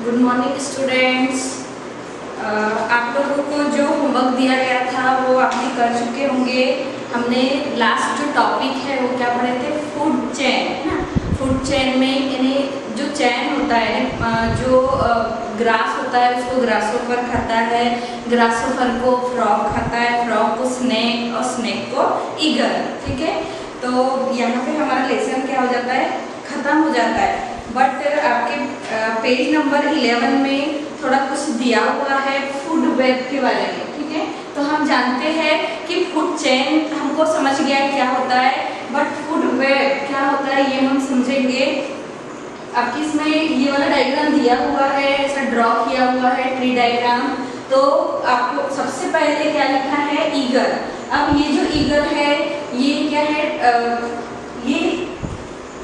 Good morning students. आप लोगों को जो होमवर्क दिया गया था वो आपने कर चुके होंगे। हमने लास्ट जो टॉपिक है वो क्या पढ़े थे, फूड चेन, है ना। फूड चेन में यानी जो चैन होता है, जो ग्रास होता है उसको ग्रासोफर खाता है, ग्रासोफर को फ्रॉग खाता है, फ्रॉग को स्नेक और स्नेक को ईगल। ठीक है, तो यहाँ पे हमारा लेसन क्या हो जाता है, ख़त्म हो जाता है। बट आपके पेज नंबर 11 में थोड़ा कुछ दिया हुआ है फूड वेब के बारे में। ठीक है, तो हम जानते हैं कि फूड चेन हमको समझ गया क्या होता है, बट फूड वेब क्या होता है ये हम समझेंगे। आपकी इसमें ये वाला डायग्राम दिया हुआ है, ऐसा ड्रॉ किया हुआ है ट्री डायग्राम। तो आपको सबसे पहले क्या लिखा है, ईगल। अब ये जो ईगल है ये क्या है, ये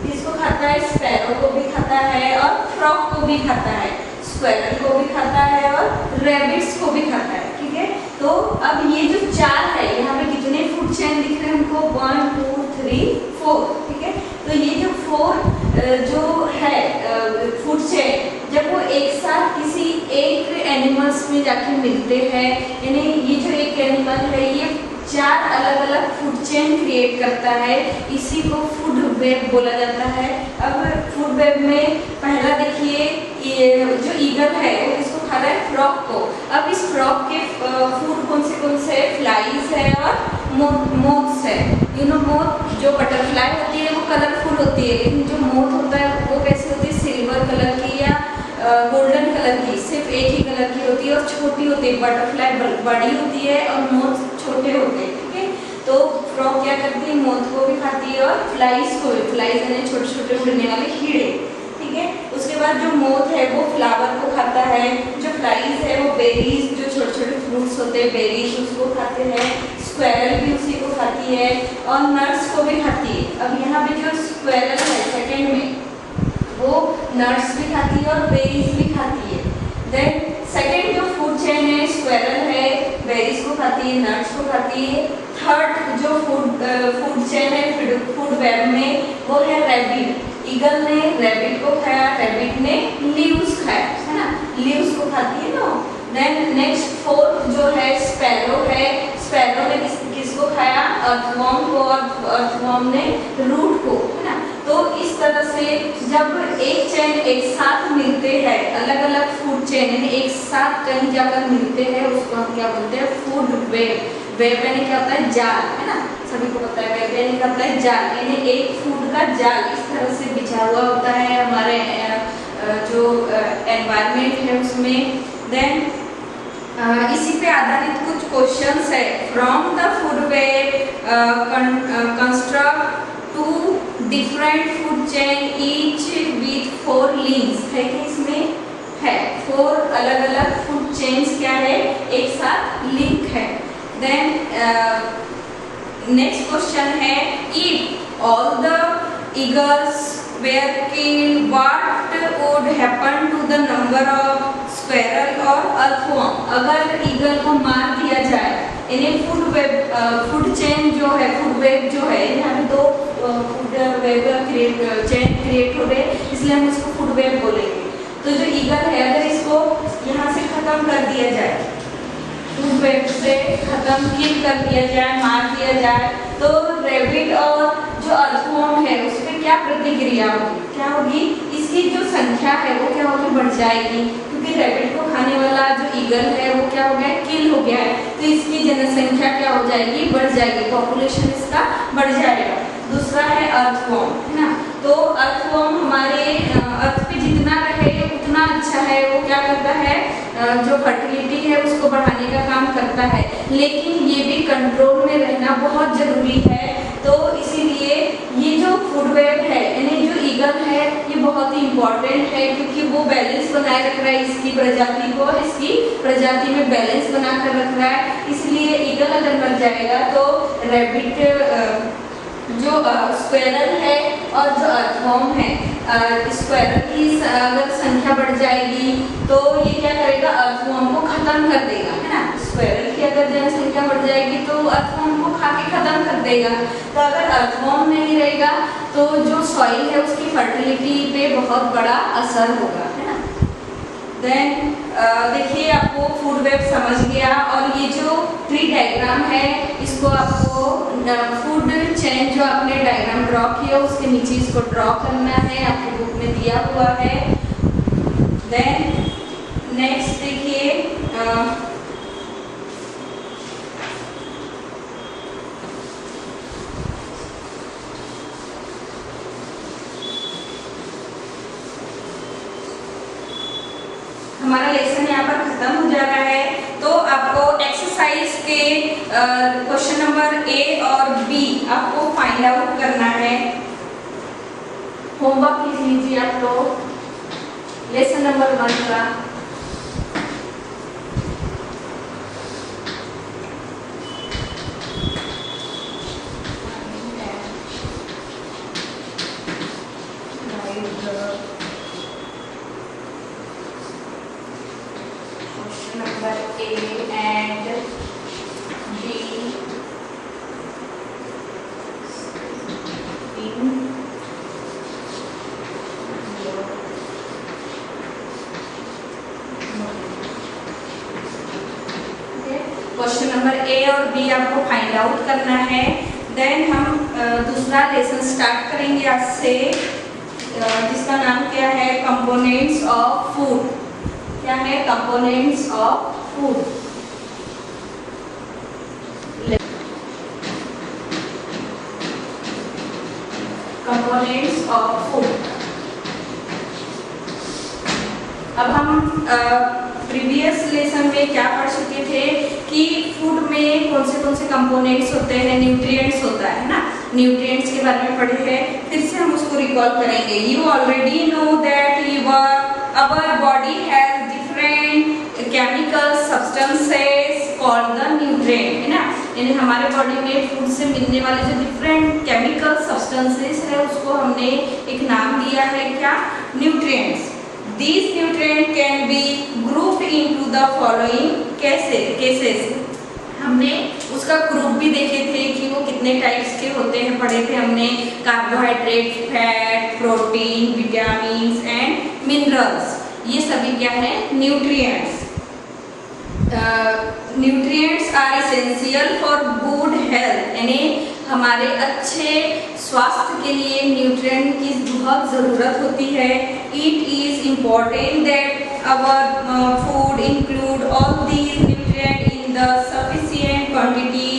इसको खाता है, स्पैरो को भी खाता है और फ्रॉग को भी खाता है, स्क्वेरल को भी खाता है और रैबिट्स को भी खाता है। ठीक है, तो अब ये जो चार है, यहाँ पे कितने फूड चेन दिख रहे हैं हमको, 1 2 3 4। ठीक है, तो ये जो 4 जो है फूड चेन, जब वो एक साथ किसी एक एनिमल्स में जाके मिलते हैं, यानी ये जो एक एनिमल है ये 4 अलग अलग फूड चेन क्रिएट करता है, इसी को फूड वेब बोला जाता है। अब फूड वेब में पहला देखिए, ये जो ईगल है वो इसको खा रहा है फ्रॉग को। अब इस फ्रॉग के फूड कौन से फ्लाइज है और मोथ्स है। मोथ जो बटरफ्लाई होती है वो कलरफुल होती है, लेकिन जो मोथ होता है वो कैसी होती है, सिल्वर कलर की या गोल्डन कलर की, सिर्फ एक ही कलर की होती है और छोटी होती है। बटरफ्लाई बड़ी होती है और मोथ छोटे होते हैं। ठीक है, तो फ्रॉग क्या करती है, मोथ को भी खाती है और फ्लाइज को भी। फ्लाइज यानी छोटे छोटे उड़ने वाले कीड़े। ठीक है, उसके बाद जो मोथ है वो फ्लावर को खाता है, जो फ्लाइज है वो बेरीज, जो छोटे छोटे फ्रूट्स होते हैं बेरीज, उसको खाते हैं। स्क्वेरल भी उसी को खाती है और नट्स को भी खाती है। अब यहाँ पे जो स्क्वेरल है सेकेंड में, वो नट्स भी खाती है और बेरीज भी खाती है। देन सेकेंड जो फूड चेन है, स्क्वेरल है, बेरीज को खाती है, नट्स को खाती है। थर्ड जो फूड चेन है फूड वेब में, वो है रैबिट। ईगल ने रैबिट को खाया, रैबिट ने लीव्स खाया, है ना, लीव्स को खाती है ना। देन नेक्स्ट फोर्थ जो है स्पैरो है, स्पैरो ने किसको खाया, अर्थवॉर्म को, और अर्थवॉर्म ने रूट को, है ना। तो इस तरह से जब एक चेन एक साथ मिलते हैं, अलग अलग फूड चेन यानी एक साथ कहीं जाकर मिलते हैं, उसको हम क्या बोलते हैं, फूड वेब। वेब यानी क्या होता है, जाल, है ना, सभी को पता है। वेब यानी क्या होता है, जाल, यानी एक फूड का जाल इस तरह से बिछा हुआ होता है हमारे जो एनवायरमेंट है उसमें। देन इसी पे आधारित कुछ क्वेश्चंस है। From the food web construct 2 different food chain each with 4 links, है कि इसमें है 4 अलग अलग फूड चेन्स क्या है, एक साथ लिंक है। देन नेक्स्ट क्वेश्चन है, if all the eagles were killed, what would happen to the number of squirrel और earthworm? अगर ईगल को मार दिया जाए, यानी फूड चेन जो है, फूड वेब जो है, यहाँ पे 2 फूड वेब चेन क्रिएट हो गए, इसलिए हम इसको फूड वेब बोलेंगे। तो जो ईगल है अगर इसको यहाँ से खत्म कर दिया जाए, फूड वेब से खत्म किल कर दिया जाए, मार दिया जाए, तो रैबिट और जो अर्थवॉर्म है उस पर क्या प्रतिक्रिया होगी, क्या होगी, इसकी जो संख्या है वो क्या होगी, बढ़ जाएगी। क्योंकि रैबिट को खाने वाला जो ईगल है वो क्या हो गया, किल हो गया है, तो इसकी जनसंख्या क्या हो जाएगी, बढ़ जाएगी, पॉपुलेशन इसका बढ़ जाएगा। दूसरा है अर्थवॉर्म, है ना, तो अर्थवॉर्म हमारे अर्थ पे जितना रहे उतना अच्छा है, वो क्या करता है, जो फर्टिलिटी है उसको बढ़ाने का काम करता है, लेकिन ये भी कंट्रोल में रहना बहुत जरूरी है। तो इसीलिए ये जो फूड वेब है यानी जो ईगल है ये बहुत ही इम्पोर्टेंट है, क्योंकि वो बैलेंस बनाए रख रहा है इसकी प्रजाति को, इसकी प्रजाति में बैलेंस बना कर रख रहा है। इसलिए ईगल अगर मर जाएगा तो रैबिट, जो स्क्वेरल है और जो अर्थवॉर्म है, स्क्वेरल की अगर संख्या बढ़ जाएगी तो ये क्या करेगा, अर्थवॉर्म को खत्म कर देगा, है ना। स्क्वेरल की अगर जनसंख्या बढ़ जाएगी तो अर्थवॉर्म को खा के खत्म कर देगा। तो अगर अर्थवॉर्म नहीं रहेगा तो जो सॉइल है उसकी फर्टिलिटी पे बहुत बड़ा असर होगा, है ना। देन देखिए आपको फूड वेब समझ गया, और ये जो ट्री डायग्राम है इसको आपको फूड चेन जो आपने डायग्राम ड्रॉ किया उसके नीचे इसको ड्रॉ करना है, आपकी बुक में दिया हुआ है। देन नेक्स्ट देखिए हमारा लेसन यहाँ पर खत्म हो जा रहा है, तो आपको एक्सरसाइज के क्वेश्चन नंबर ए और बी आपको फाइंड आउट करना है। होमवर्क लिख लीजिए आप लोग लेसन नंबर 1 का। Number A and B in question number A और बी आपको फाइंड आउट करना है। देन हम दूसरा लेसन स्टार्ट करेंगे आज से, जिसका नाम क्या है, कंपोनेंट्स ऑफ फूड। क्या है? Components of food. Components of food. अब हम प्रीवियस लेसन में क्या पढ़ चुके थे कि फूड में कौन से कंपोनेंट्स होते हैं, न्यूट्रिएंट्स होता है ना, न्यूट्रिएंट्स के बारे में पढ़े हैं। फिर से हम उसको रिकॉल करेंगे। You already know that our body has different chemical substances called the nutrient, है ना। यानी हमारे बॉडी में फूड से मिलने वाले जो डिफरेंट केमिकल सब्सटेंसेस है उसको हमने एक नाम दिया है, क्या? Nutrients. These nutrients can be grouped into the following cases। हमने उसका ग्रुप भी देखे थे कि वो कितने टाइप्स के होते हैं, पढ़े थे हमने। Carbohydrate, fat, protein, vitamins and minerals, ये सभी क्या है? Nutrients. Nutrients are essential for good health, यानी हमारे अच्छे स्वास्थ्य के लिए न्यूट्रिएंट की बहुत ज़रूरत होती है। It is important that our food include all these nutrient in the sufficient quantity.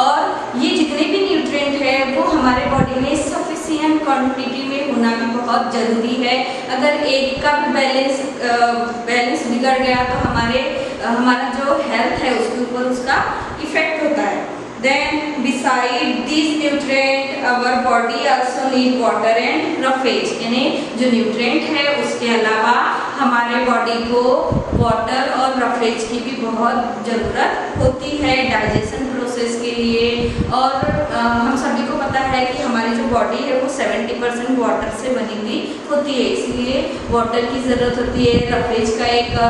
और ये जितने भी न्यूट्रिएंट है वो हमारे बॉडी में सफिशिएंट क्वांटिटी में होना भी बहुत ज़रूरी है। अगर एक का भी बैलेंस बिगड़ गया तो हमारा जो हेल्थ है उसके ऊपर उसका इफेक्ट होता है। Then beside these nutrients, our body also need water and roughage। यानी जो न्यूट्रिएंट है उसके अलावा हमारे बॉडी को वाटर और रफेज की भी बहुत ज़रूरत होती है डाइजेशन प्रोसेस के लिए। और हम सभी को पता है कि हमारी जो बॉडी है वो 70% वाटर से बनी हुई होती है, इसलिए वाटर की ज़रूरत होती है। रफेज का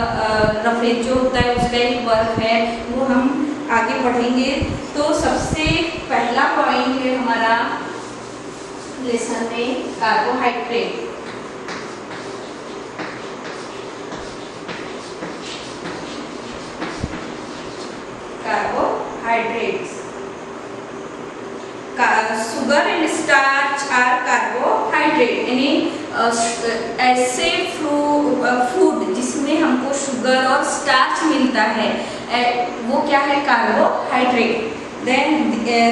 रफेज जो होता है उसका एक वर्क है, वो हम आगे पढ़ेंगे। तो सबसे पहला पॉइंट है हमारा लेसन में carbohydrate. Carbohydrates, sugar and starch are carbohydrate, यानी ऐसे फूड जिसमें हमको शुगर और स्टार्च मिलता है वो क्या है? Carbohydrate. Then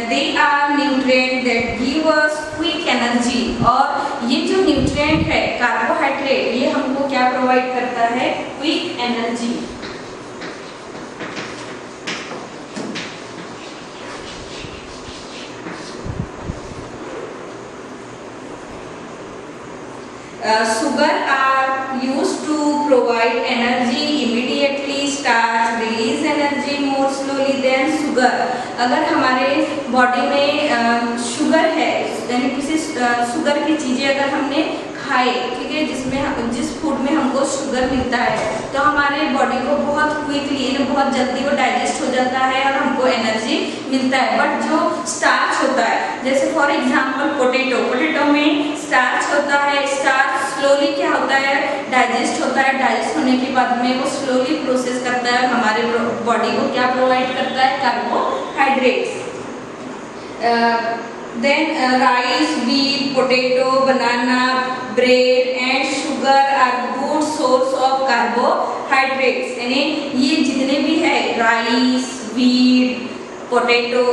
they are nutrient that give us quick energy. और ये जो न्यूट्रिएंट है कार्बोहाइड्रेट, ये हमको क्या प्रोवाइड करता है? Quick energy. Sugar are used to provide energy immediately, starch release energy more slowly than sugar। अगर हमारे बॉडी में शुगर है, यानी किसी शुगर की चीज़ें अगर हमने खाए, ठीक है, जिस फूड में हमको शुगर मिलता है, तो हमारे बॉडी को बहुत क्विकली, बहुत जल्दी वो डाइजेस्ट हो जाता है और हमको एनर्जी मिलता है। बट जो स्टार्च होता है, जैसे फॉर एग्जांपल पोटैटो में स्टार्च होता है, स्टार्च स्लोली क्या होता है, डाइजेस्ट होता है, डाइजेस्ट होने के बाद में वो स्लोली प्रोसेस करता है, हमारे बॉडी को क्या प्रोवाइड करता है, carbohydrates. Then rice, wheat, potato, banana, bread and sugar are good source of carbohydrates। यानी ये जितने भी है राइस, वीट, पोटैटोज,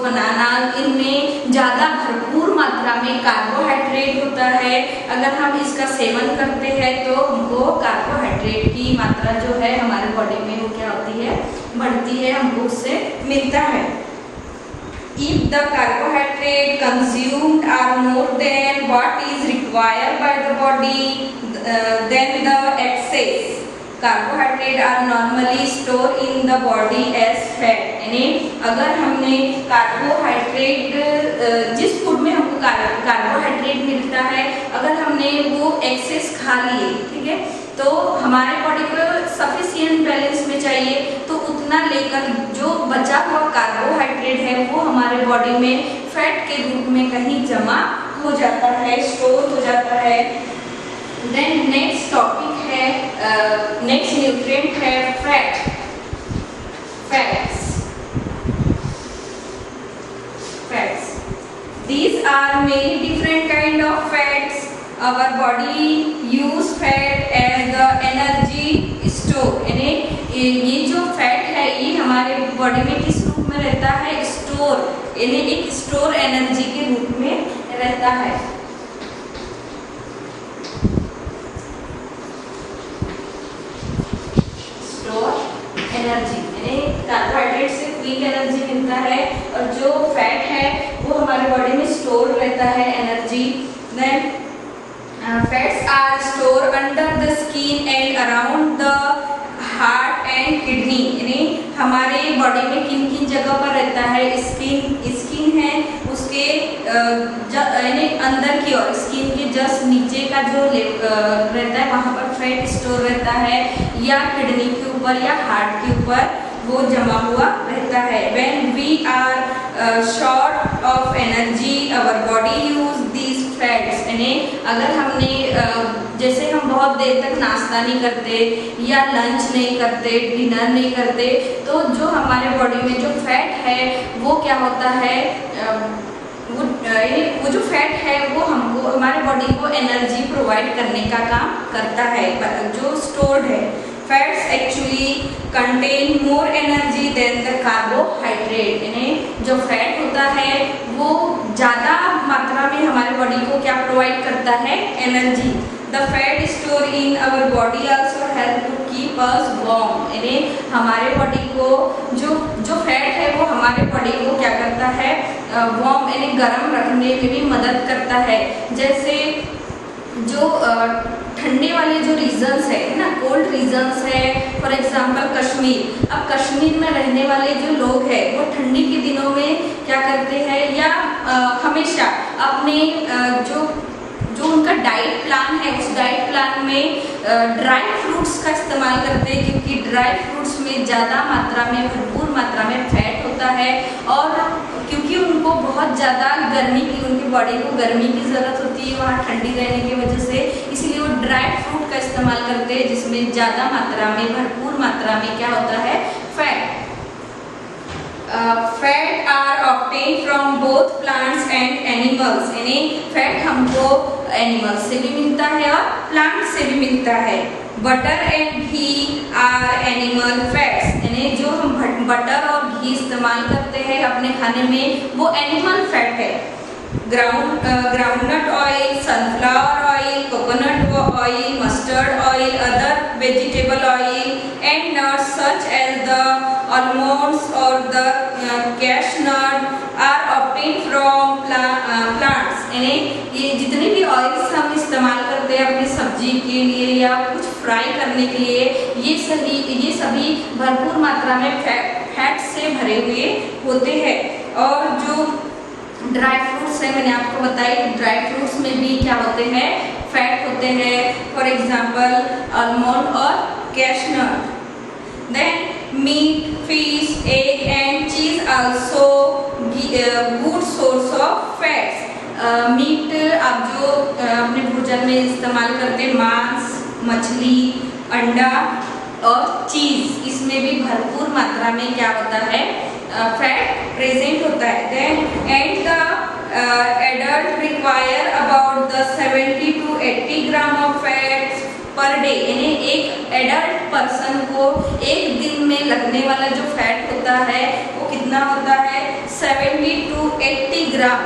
बनाना, इनमें ज़्यादा भरपूर मात्रा में कार्बोहाइड्रेट होता है। अगर हम इसका सेवन करते हैं तो हमको कार्बोहाइड्रेट की मात्रा जो है हमारे बॉडी में वो क्या होती है, बढ़ती है, हमको उससे मिलता है। If the carbohydrate consumed are more than what is required by the body, then the excess carbohydrate are normally stored in the body as fat। यानी अगर हमने कार्बोहाइड्रेट, जिस फूड में हमको कार्बोहाइड्रेट मिलता है, अगर हमने वो एक्सेस खा लिए, ठीक है, तो हमारे बॉडी को सफिशिएंट बैलेंस में चाहिए, तो उतना लेकर जो बचा हुआ कार्बोहाइड्रेट है वो हमारे बॉडी में फैट के रूप में कहीं जमा हो जाता है, स्टोर हो जाता है। देन नेक्स्ट टॉपिक है, नेक्स्ट न्यूट्रिएंट है fats. These are many different kind of fats. Our body use fat as the energy store। यानी ये जो फैट है ये हमारे बॉडी में किस रूप में रहता है, स्टोर, यानी एक स्टोर एनर्जी के रूप में रहता है। स्टोर एनर्जी यानी कार्बोहाइड्रेट से क्विक एनर्जी मिलता है, और जो फैट है वो हमारे बॉडी में स्टोर रहता है energy. Then fats are stored under the skin and around the heart and kidney। यानी हमारे बॉडी में किन किन जगह पर रहता है, स्किन है, उसके यानी अंदर की ओर, स्किन के जस्ट नीचे का जो रहता है वहाँ पर फैट स्टोर रहता है, या किडनी के ऊपर या हार्ट के ऊपर वो जमा हुआ रहता है। When we are short of energy, our body use these fats। यानी अगर हमने जैसे हम बहुत देर तक नाश्ता नहीं करते या लंच नहीं करते, डिनर नहीं करते, तो जो हमारे बॉडी में जो फैट है वो क्या होता है, वो जो फैट है वो हमको, हमारे बॉडी को एनर्जी प्रोवाइड करने का काम करता है, जो स्टोर्ड है। Fats actually contain more energy than the carbohydrate. यानी जो फैट होता है वो ज़्यादा मात्रा में हमारे बॉडी को क्या प्रोवाइड करता है, energy. The fat store in our body also help to keep us warm. यानी हमारे बॉडी को जो फैट है वो हमारे बॉडी को क्या करता है, वार्म यानी गर्म रखने में भी मदद करता है। जैसे जो ठंडे वाले जो रीजन्स है ना, कोल्ड रीजन्स है, फॉर एग्जांपल कश्मीर। अब कश्मीर में रहने वाले जो लोग हैं वो ठंडी के दिनों में क्या करते हैं, या हमेशा अपने जो उनका डाइट प्लान है उस डाइट प्लान में ड्राई फ्रूट्स का इस्तेमाल करते हैं, क्योंकि ड्राई फ्रूट्स में ज़्यादा मात्रा में, भरपूर मात्रा में फैट होता है, और क्योंकि उनको बहुत ज़्यादा गर्मी की, उनकी बॉडी को गर्मी की ज़रूरत होती है वहाँ ठंडी रहने की वजह से, इसलिए वो ड्राई फ्रूट का इस्तेमाल करते हैं जिसमें ज़्यादा मात्रा में, भरपूर मात्रा में क्या होता है, fat. Fat are obtain from both plants and animals. यानी फैट हमको एनिमल्स से भी मिलता है और प्लांट से भी मिलता है। Butter and ghee are animal fats. यानी जो हम बटर और घी इस्तेमाल करते हैं अपने खाने में वो एनिमल फैट है। Groundnut oil, sunflower oil, coconut oil, mustard oil, other vegetable oil and nuts such as the almonds or the cashewnut are obtained from plants। यानी ये जितने भी ऑयल्स हम इस्तेमाल करते हैं अपनी सब्जी के लिए या कुछ फ्राई करने के लिए, ये सभी भरपूर मात्रा में फैट से भरे हुए होते हैं। और जो ड्राई फ्रूट्स है, मैंने आपको बताई ड्राई फ्रूट्स में भी क्या होते हैं, फैट होते हैं, फॉर एग्जांपल आलमंड और cashnut. Then meat, fish, egg and cheese also good source of fats. Meat आप जो अपने भोजन में इस्तेमाल करते हैं, मांस, मछली, अंडा और चीज, इसमें भी भरपूर मात्रा में क्या होता है, फैट प्रेजेंट होता है। Then and the adult require about the 70 to 80 gram of fats per day, यानी एक एडल्ट पर्सन को एक दिन में लगने वाला जो फैट होता है वो कितना होता है, 70 to 80 ग्राम,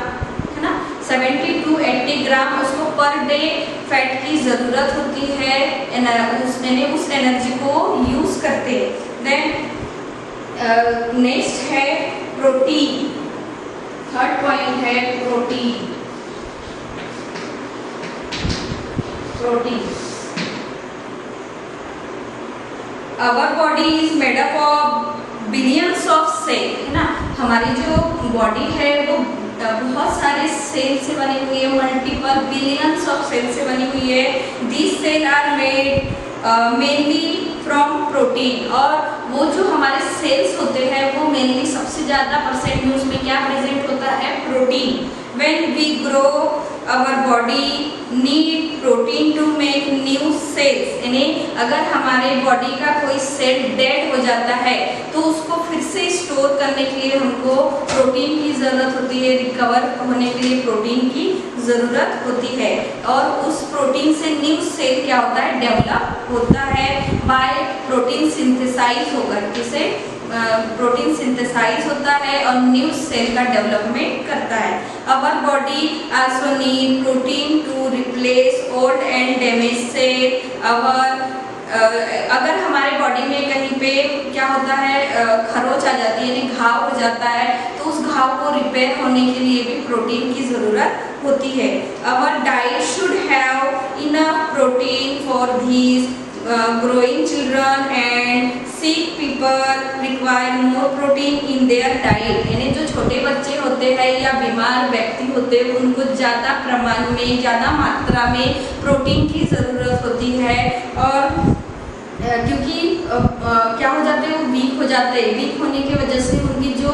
है ना। 70 to 80 ग्राम उसको पर डे फैट की ज़रूरत होती है, उस एनर्जी को यूज़ करते हैं। देन नेक्स्ट है प्रोटीन, थर्ड पॉइंट है protein. Our body is made up of billions of cell, है ना। हमारी जो बॉडी है वो बहुत सारे सेल से बनी हुई है, मल्टीपल बिलियंस ऑफ सेल से बनी हुई है। These cell are made mainly from protein, और वो जो हमारे सेल्स होते हैं वो मेनली सबसे ज़्यादा परसेंट में उसमें क्या प्रेजेंट होता है, protein. When we grow our body need protein to make new cells, यानी अगर हमारे बॉडी का कोई सेल डेड हो जाता है तो उसको फिर से स्टोर करने के लिए हमको प्रोटीन की ज़रूरत होती है, रिकवर होने के लिए प्रोटीन की ज़रूरत होती है, और उस प्रोटीन से न्यू सेल क्या होता है, डेवलप होता है बाय प्रोटीन सिंथेसाइज होकर, किसे प्रोटीन सिंथेसाइज होता है और न्यू सेल का डेवलपमेंट करता है। Our body also need protein to replace old and damage cell. अगर हमारे बॉडी में कहीं पे क्या होता है, खरोच आ जाती है, यानी घाव हो जाता है, तो उस घाव को रिपेयर होने के लिए भी प्रोटीन की ज़रूरत होती है। Our diet should have enough protein for these growing children and sick people require more protein in their diet, यानी जो छोटे बच्चे होते हैं या बीमार व्यक्ति होते हैं उनको ज़्यादा प्रमाण में, ज़्यादा मात्रा में प्रोटीन की ज़रूरत होती है, और क्योंकि क्या हो जाते हैं, वो वीक हो जाते हैं, वीक होने की वजह से उनकी जो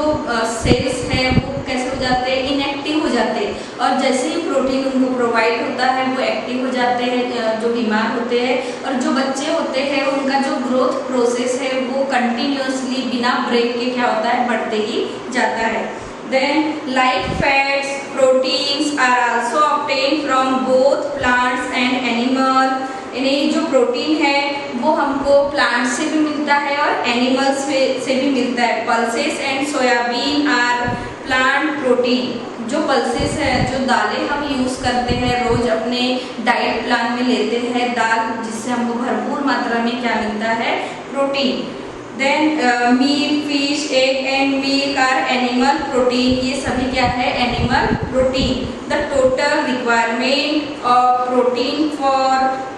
सेल्स हैं वो कैसे हो जाते हैं, इनएक्टिव हो जाते हैं, और जैसे ही प्रोटीन उनको प्रोवाइड होता है वो एक्टिव हो जाते हैं जो बीमार होते हैं, और जो बच्चे होते हैं उनका जो ग्रोथ प्रोसेस है वो कंटिन्यूसली बिना ब्रेक के क्या होता है, बढ़ते ही जाता है। Then like fats proteins are also obtain from both plants and animal, यानी जो प्रोटीन है वो हमको प्लांट से भी मिलता है और एनिमल्स से भी मिलता है। Pulses and soybean are plant protein, जो पल्सेस है, जो दालें हम यूज़ करते हैं रोज अपने डाइट प्लान में लेते हैं दाल, जिससे हमको भरपूर मात्रा में क्या मिलता है, protein. Then meat, fish, egg and milk are animal protein, ये सभी क्या है, animal protein. The total requirement of protein for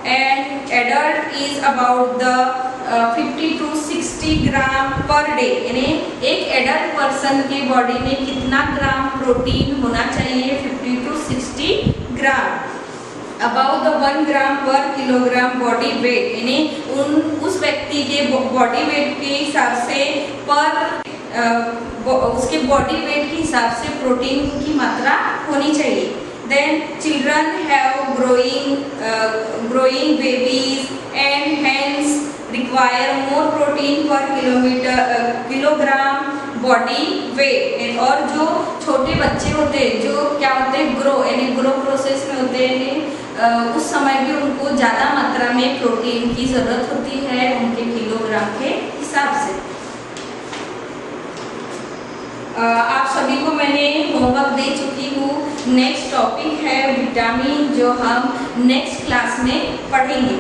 an adult is about the 50 to 60 gram per day, यानी एक एडल्ट पर्सन के बॉडी में कितना ग्राम प्रोटीन होना चाहिए, 50 to 60 ग्राम। अबाउट द 1 ग्राम पर किलोग्राम बॉडी वेट, यानी उस व्यक्ति के बॉडी वेट के हिसाब से उसके बॉडी वेट के हिसाब से प्रोटीन की मात्रा होनी चाहिए। Then children have growing babies and hence require more protein per kilogram body weight, और जो छोटे बच्चे होते हैं जो क्या होते हैं, ग्रो प्रोसेस में होते हैं, उस समय भी उनको ज़्यादा मात्रा में प्रोटीन की ज़रूरत होती है उनके किलोग्राम के हिसाब से। आप सभी को मैंने होमवर्क दे चुकी हूँ। नेक्स्ट टॉपिक है विटामिन, जो हम नेक्स्ट क्लास में पढ़ेंगे।